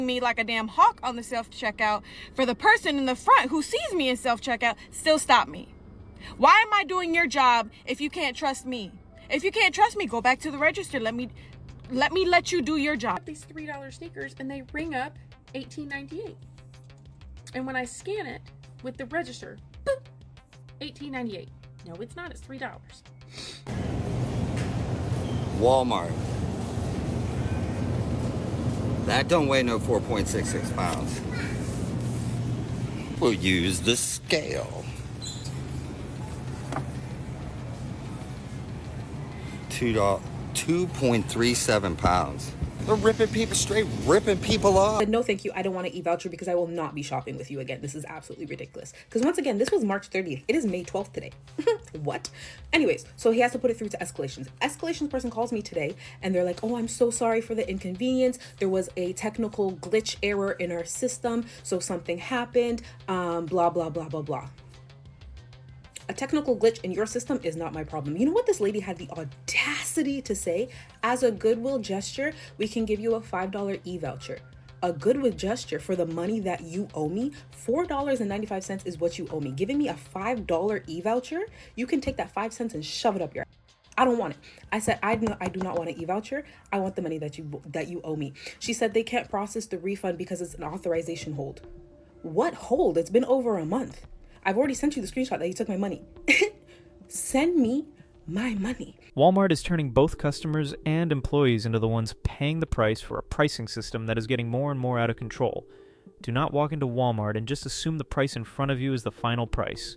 me like a damn hawk on the self-checkout for the person in the front who sees me in self-checkout still stop me. Why am I doing your job if you can't trust me? If you can't trust me, go back to the register. Let me let you do your job. These $3 sneakers and they ring up $18.98. And when I scan it with the register, boop, $18.98. No, it's not. It's $3. Walmart. That don't weigh no 4.66 pounds. We'll use the scale. 2.37 pounds. They're ripping people, straight ripping people off. No, thank you. I don't want an e-voucher because I will not be shopping with you again. This is absolutely ridiculous. Because once again, this was March 30th. It is May 12th today. What? Anyways, so he has to put it through to escalations. Escalations person calls me today and they're like, oh, I'm so sorry for the inconvenience. There was a technical glitch error in our system. So something happened. Blah, blah, blah, blah, blah. A technical glitch in your system is not my problem. You know what this lady had the audacity to say? As a goodwill gesture, we can give you a $5 e-voucher. A goodwill gesture for the money that you owe me. $4.95 is what you owe me. Giving me a $5 e-voucher, you can take that 5 cents and shove it up your ass. I don't want it. I said, I do not want an e-voucher. I want the money that you owe me. She said they can't process the refund because it's an authorization hold. What hold? It's been over a month. I've already sent you the screenshot that you took my money. Send me my money. Walmart is turning both customers and employees into the ones paying the price for a pricing system that is getting more and more out of control. Do not walk into Walmart and just assume the price in front of you is the final price.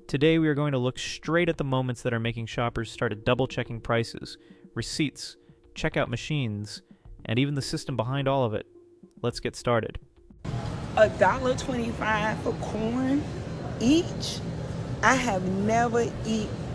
Today we are going to look straight at the moments that are making shoppers start double-checking prices, receipts, checkout machines, and even the system behind all of it. Let's get started. $1.25 for corn each. I have never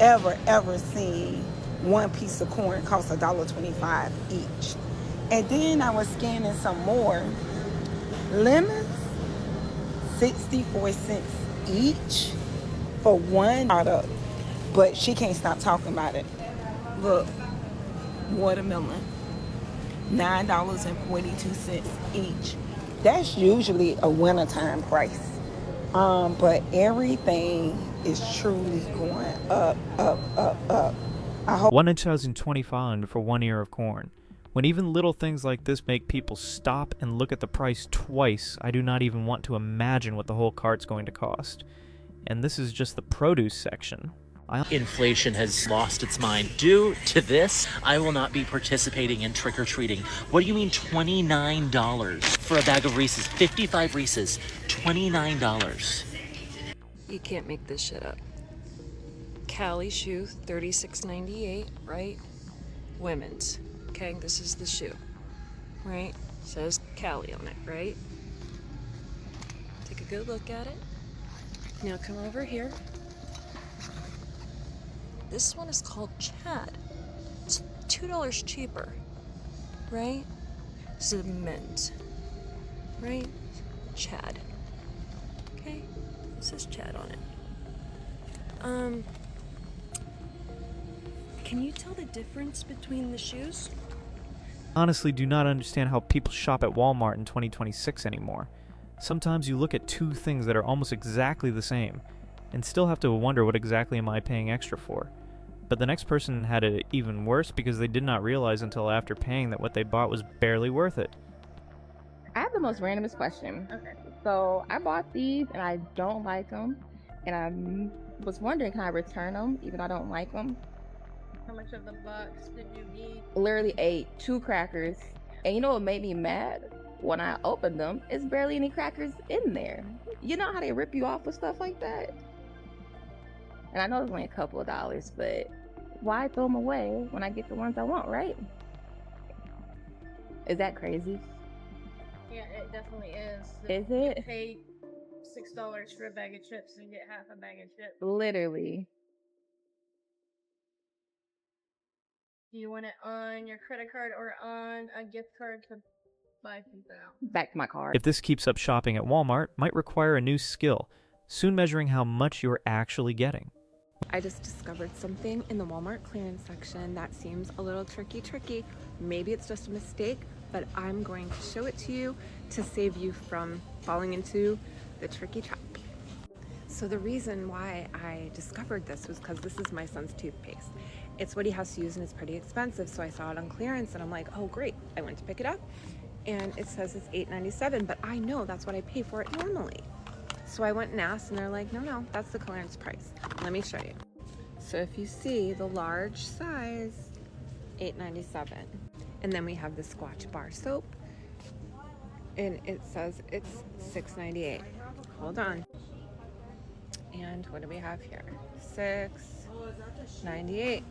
ever seen one piece of corn cost $1.25 each. And then I was scanning some more lemons, 64 cents each for one product. But she can't stop talking about it. Look, watermelon, $9.42 each. That's usually a wintertime price. But everything is truly going up. I hope $1.25 for 1 ear of corn. When even little things like this make people stop and look at the price twice, I do not even want to imagine what the whole cart's going to cost. And this is just the produce section. Inflation has lost its mind. Due to this, I will not be participating in trick-or-treating. What do you mean $29 for a bag of Reese's? 55 Reese's, $29. You can't make this shit up. Cali shoe, $36.98, right? Women's. Okay, this is the shoe, right? Says Cali on it, right? Take a good look at it. Now come over here. This one is called Chad. It's $2 cheaper, right? This is men's, right? Chad. Okay, this says Chad on it. Can you tell the difference between the shoes? Honestly, do not understand how people shop at Walmart in 2026 anymore. Sometimes you look at two things that are almost exactly the same, and still have to wonder what exactly am I paying extra for. But the next person had it even worse because they did not realize until after paying that what they bought was barely worth it. I have the most randomest question. Okay. So I bought these and I don't like them. And I was wondering, can I return them even though I don't like them? How much of the box did you eat? Literally ate 2 crackers. And you know what made me mad? When I opened them, it's barely any crackers in there. You know how they rip you off with stuff like that? And I know it's only a couple of dollars, but why throw them away when I get the ones I want, right? Is that crazy? Yeah, it definitely is. Is it? You pay $6 for a bag of chips and get half a bag of chips. Literally. Do you want it on your credit card or on a gift card to buy something else? Back to my card. If this keeps up, shopping at Walmart might require a new skill, soon measuring how much you're actually getting. I just discovered something in the Walmart clearance section that seems a little tricky. Maybe it's just a mistake, but I'm going to show it to you to save you from falling into the tricky trap. So the reason why I discovered this was because this is my son's toothpaste. It's what he has to use and it's pretty expensive, so I saw it on clearance and I'm like, oh great. I went to pick it up and it says it's $8.97, but I know that's what I pay for it normally. So I went and asked and they're like, no, that's the clearance price. Let me show you. So if you see the large size, $8.97. And then we have the Squatch Bar soap and it says it's $6.98. Hold on. And what do we have here? $6.98.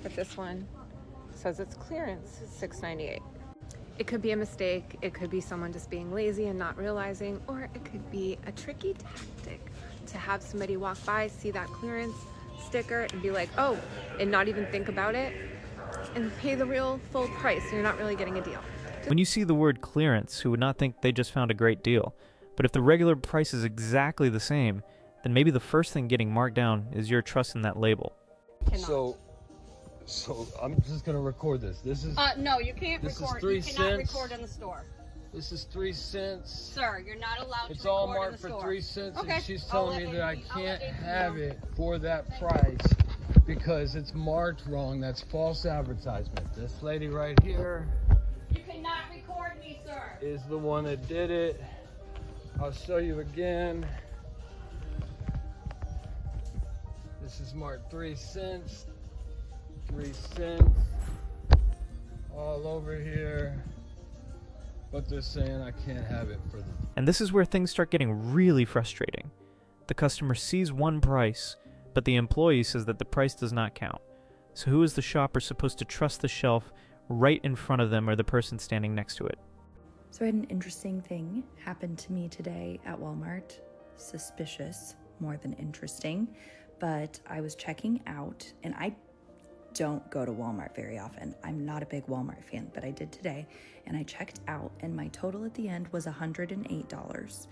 But this one says it's clearance, $6.98. It could be a mistake. It could be someone just being lazy and not realizing, or it could be a tricky tactic to have somebody walk by, see that clearance sticker and be like, oh, and not even think about it and pay the real full price. You're not really getting a deal. When you see the word clearance, who would not think they just found a great deal? But if the regular price is exactly the same, then maybe the first thing getting marked down is your trust in that label. So I'm just gonna record this. This is no, you can't this record. Is 3 you cannot cents. record in the store. This is 3 cents. Sir, you're not allowed It's to all record in marked the for store. 3 cents, Okay. and she's telling me that I can't have it for that price because it's marked wrong. That's false advertisement. This lady right here You cannot record me, sir. is the one that did it. I'll show you again. This is marked 3 cents. 3 cents. All over here. But they're saying I can't have it for the... And this is where things start getting really frustrating. The customer sees one price, but the employee says that the price does not count. So who is the shopper supposed to trust the shelf right in front of them or the person standing next to it? So I had an interesting thing happen to me today at Walmart. Suspicious, more than interesting. But I was checking out, and I don't go to Walmart very often. I'm not a big Walmart fan, but I did today. And I checked out, and my total at the end was $108.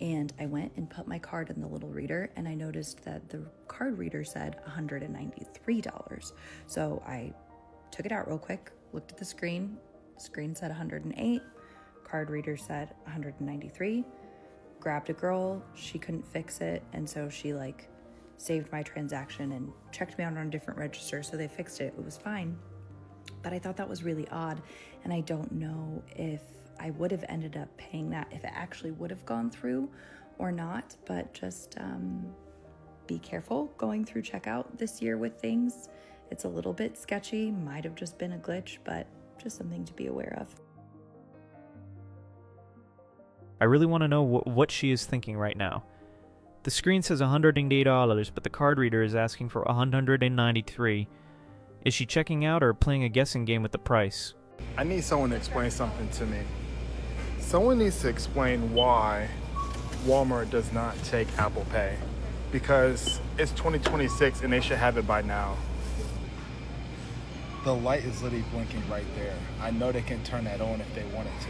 And I went and put my card in the little reader, and I noticed that the card reader said $193. So I took it out real quick, looked at the screen. Screen said 108. Card reader said 193. Grabbed a girl. She couldn't fix it, and so she saved my transaction and checked me out on a different register, so they fixed it. It was fine. But I thought that was really odd, and I don't know if I would have ended up paying that, if it actually would have gone through or not. But just be careful going through checkout this year with things. It's a little bit sketchy, might have just been a glitch, but just something to be aware of. I really want to know what she is thinking right now. The screen says $108, but the card reader is asking for $193. Is she checking out or playing a guessing game with the price? I need someone to explain something to me. Someone needs to explain why Walmart does not take Apple Pay. Because it's 2026 and they should have it by now. The light is literally blinking right there. I know they can turn that on if they wanted to.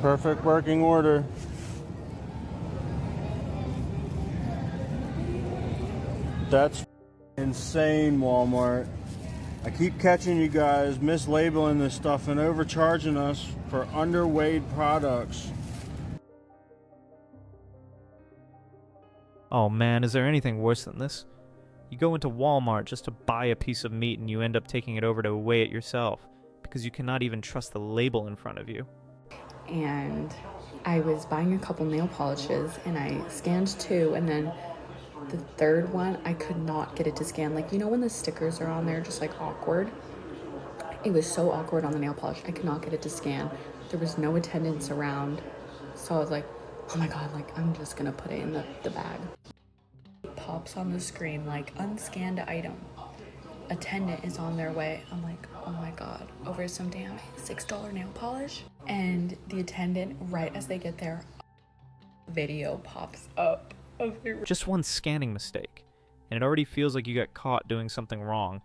Perfect working order. That's insane, Walmart. I keep catching you guys mislabeling this stuff and overcharging us for underweighed products. Oh man, is there anything worse than this? You go into Walmart just to buy a piece of meat and you end up taking it over to weigh it yourself because you cannot even trust the label in front of you. And I was buying a couple nail polishes and I scanned 2, and then the third one I could not get it to scan. When the stickers are on there just awkward? It was so awkward on the nail polish. I could not get it to scan. There was no attendants around. So I was like, oh my god, I'm just gonna put it in the bag. It pops on the screen unscanned item. Attendant is on their way. I'm like, oh my god, over some damn $6 nail polish. And the attendant, right as they get there, video pops up. Just one scanning mistake, and it already feels like you got caught doing something wrong.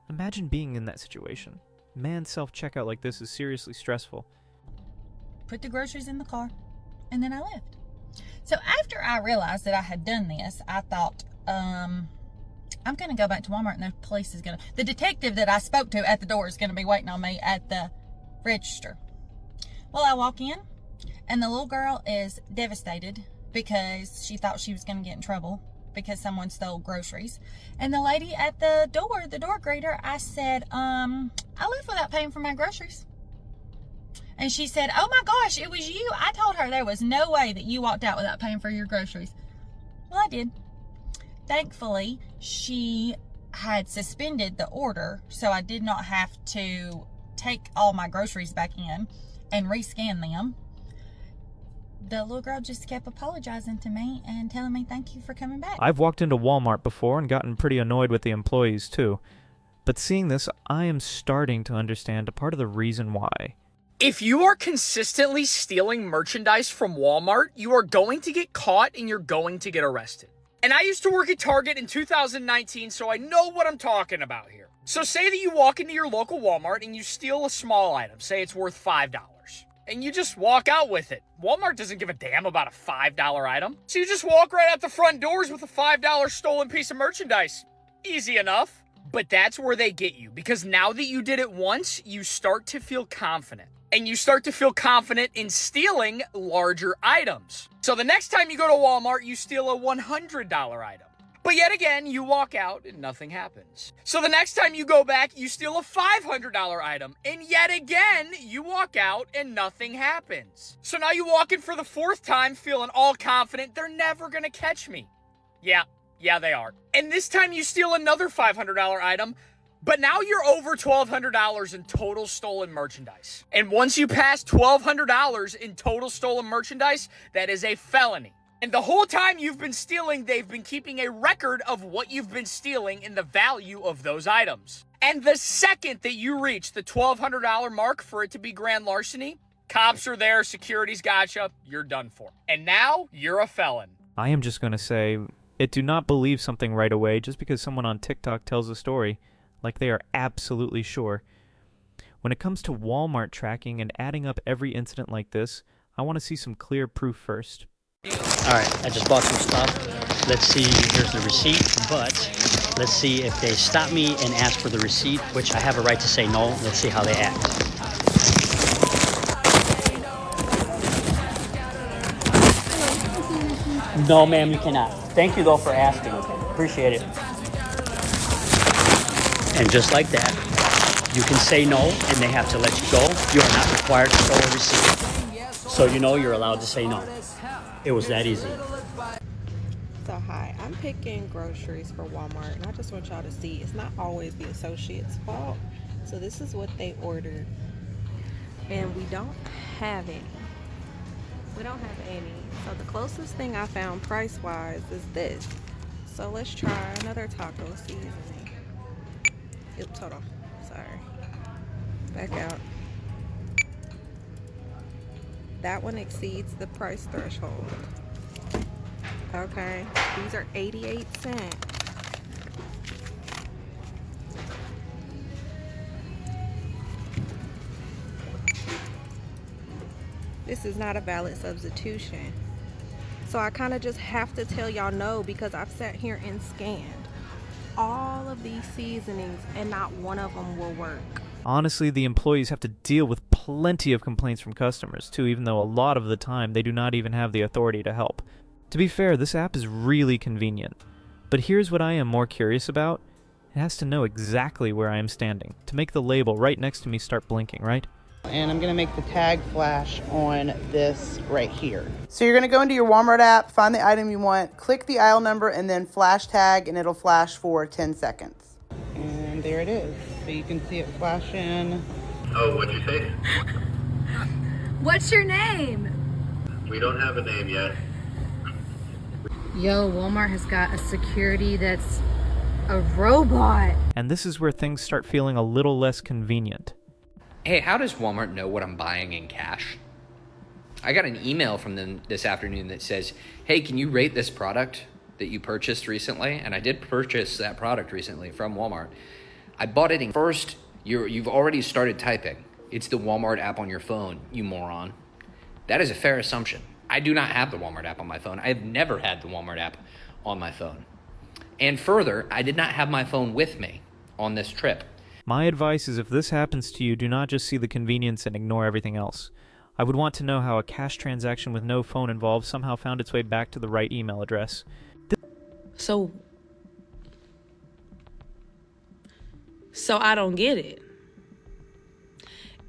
Imagine being in that situation. Man, self-checkout like this is seriously stressful. Put the groceries in the car, and then I left. So after I realized that I had done this, I thought, I'm going to go back to Walmart, and the detective that I spoke to at the door is going to be waiting on me at the register. Well, I walk in, and the little girl is devastated because she thought she was going to get in trouble because someone stole groceries. And the lady at the door greeter, I said, I left without paying for my groceries. And she said, oh my gosh, it was you. I told her there was no way that you walked out without paying for your groceries. Well, I did. Thankfully, she had suspended the order, so I did not have to take all my groceries back in and rescan them. The little girl just kept apologizing to me and telling me thank you for coming back. I've walked into Walmart before and gotten pretty annoyed with the employees too. But seeing this, I am starting to understand a part of the reason why. If you are consistently stealing merchandise from Walmart, you are going to get caught and you're going to get arrested. And I used to work at Target in 2019, so I know what I'm talking about here. So say that you walk into your local Walmart and you steal a small item, say it's worth $5, and you just walk out with it. Walmart doesn't give a damn about a $5 item. So you just walk right out the front doors with a $5 stolen piece of merchandise. Easy enough. But that's where they get you, because now that you did it once, you start to feel confident. And you start to feel confident in stealing larger items. So the next time you go to Walmart, you steal a $100 item. But yet again, you walk out and nothing happens. So the next time you go back, you steal a $500 item. And yet again, you walk out and nothing happens. So now you walk in for the fourth time feeling all confident, they're never gonna catch me. Yeah, they are. And this time you steal another $500 item, but now you're over $1,200 in total stolen merchandise. And once you pass $1,200 in total stolen merchandise, that is a felony. And the whole time you've been stealing, they've been keeping a record of what you've been stealing and the value of those items. And the second that you reach the $1,200 mark for it to be grand larceny, cops are there, security's gotcha, you're done for. And now you're a felon. I am just going to say, do not believe something right away just because someone on TikTok tells a story like they are absolutely sure. When it comes to Walmart tracking and adding up every incident like this, I want to see some clear proof first. Alright, I just bought some stuff. Let's see, here's the receipt, but let's see if they stop me and ask for the receipt, which I have a right to say no. Let's see how they act. No, ma'am, you cannot. Thank you, though, for asking. Appreciate it. And just like that, you can say no, and they have to let you go. You are not required to show a receipt. So you know you're allowed to say no. It was that easy. So hi, I'm picking groceries for Walmart, and I just want y'all to see it's not always the associate's fault. So this is what they ordered, and we don't have any. We don't have any. So the closest thing I found price-wise is this. So let's try another taco seasoning. Oops, hold on. Sorry. Back out. That one exceeds the price threshold. Okay, these are 88 cents. This is not a valid substitution. So I kind of just have to tell y'all no, because I've sat here and scanned all of these seasonings and not one of them will work. Honestly, the employees have to deal with plenty of complaints from customers too, even though a lot of the time they do not even have the authority to help. To be fair, this app is really convenient. But here's what I am more curious about. It has to know exactly where I am standing, to make the label right next to me start blinking, right? And I'm gonna make the tag flash on this right here. So you're gonna go into your Walmart app, find the item you want, click the aisle number, and then flash tag, and it'll flash for 10 seconds. And there it is. So you can see it flashing. Oh, what'd you say? What's your name? We don't have a name yet. Yo, Walmart has got a security that's a robot. And this is where things start feeling a little less convenient. Hey, how does Walmart know what I'm buying in cash? I got an email from them this afternoon that says, hey, can you rate this product that you purchased recently? And I did purchase that product recently from Walmart. I bought it in first. You've already started typing. It's the Walmart app on your phone, you moron. That is a fair assumption. I do not have the Walmart app on my phone. I have never had the Walmart app on my phone. And further, I did not have my phone with me on this trip. My advice is if this happens to you, do not just see the convenience and ignore everything else. I would want to know how a cash transaction with no phone involved somehow found its way back to the right email address. So I don't get it.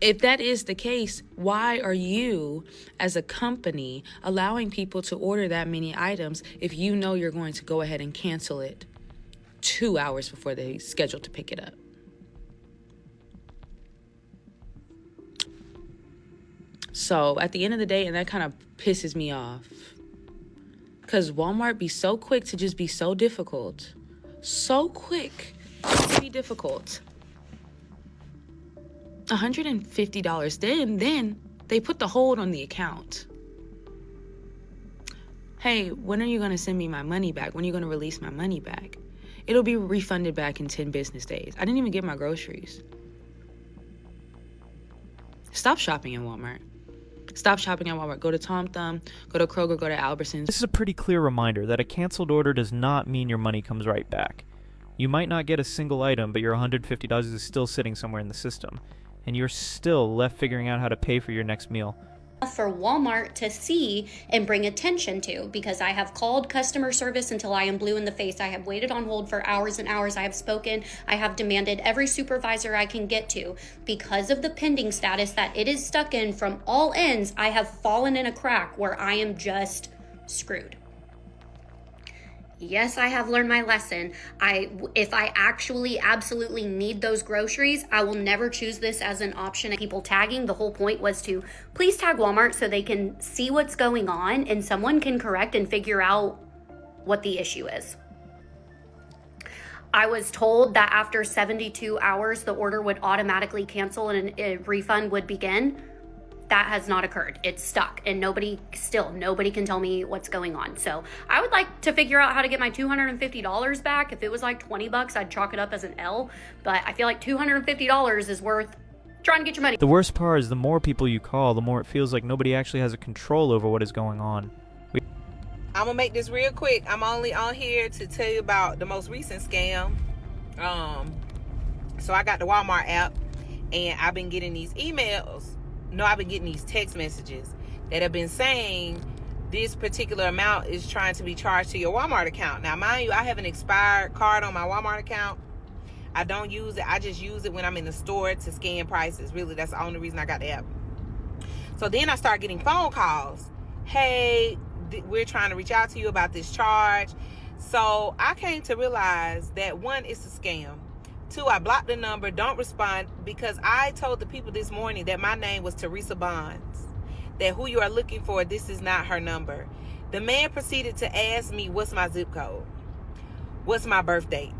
If that is the case, why are you, as a company, allowing people to order that many items if you know you're going to go ahead and cancel it 2 hours before they schedule to pick it up? So at the end of the day, and that kind of pisses me off, because Walmart be so quick to just be so difficult. So quick to be difficult. $150. Then they put the hold on the account. Hey, when are you going to send me my money back? When are you going to release my money back? It'll be refunded back in 10 business days. I didn't even get my groceries. Stop shopping at Walmart. Stop shopping at Walmart. Go to Tom Thumb, go to Kroger, go to Albertsons. This is a pretty clear reminder that a canceled order does not mean your money comes right back. You might not get a single item, but your $150 is still sitting somewhere in the system, and you're still left figuring out how to pay for your next meal. For Walmart to see and bring attention to, because I have called customer service until I am blue in the face. I have waited on hold for hours and hours. I have spoken. I have demanded every supervisor I can get to. Because of the pending status that it is stuck in from all ends, I have fallen in a crack where I am just screwed. Yes, I have learned my lesson. If I actually absolutely need those groceries, I will never choose this as an option. People tagging, the whole point was to please tag Walmart so they can see what's going on and someone can correct and figure out what the issue is. I was told that after 72 hours, the order would automatically cancel and a refund would begin. That has not occurred. It's stuck and nobody can tell me what's going on. So I would like to figure out how to get my $250 back. If it was like $20, I'd chalk it up as an L, but I feel like $250 is worth trying to get your money. The worst part is the more people you call, the more it feels like nobody actually has a control over what is going on. I'm gonna make this real quick. I'm only on here to tell you about the most recent scam. So I got the Walmart app and I've been getting these emails. No, I've been getting these text messages that have been saying this particular amount is trying to be charged to your Walmart account. Now, mind you, I have an expired card on my Walmart account. I don't use it. I just use it when I'm in the store to scan prices. Really, that's the only reason I got the app. So then I start getting phone calls. Hey, we're trying to reach out to you about this charge. So I came to realize that one, it's a scam. Two, I blocked the number, don't respond, because I told the people this morning that my name was Teresa Bonds, that who you are looking for, this is not her number. The man proceeded to ask me, what's my zip code? What's my birth date?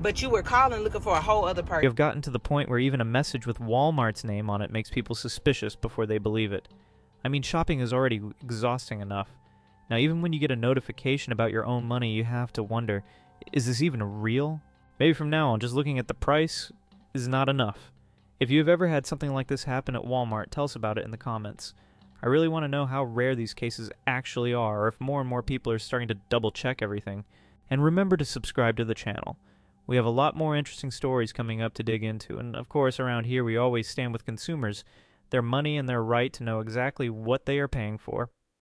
But you were calling looking for a whole other person. We have gotten to the point where even a message with Walmart's name on it makes people suspicious before they believe it. I mean, shopping is already exhausting enough. Now, even when you get a notification about your own money, you have to wonder, is this even real? Maybe from now on, just looking at the price is not enough. If you have ever had something like this happen at Walmart, tell us about it in the comments. I really want to know how rare these cases actually are, or if more and more people are starting to double check everything. And remember to subscribe to the channel. We have a lot more interesting stories coming up to dig into, and of course around here we always stand with consumers, their money and their right to know exactly what they are paying for.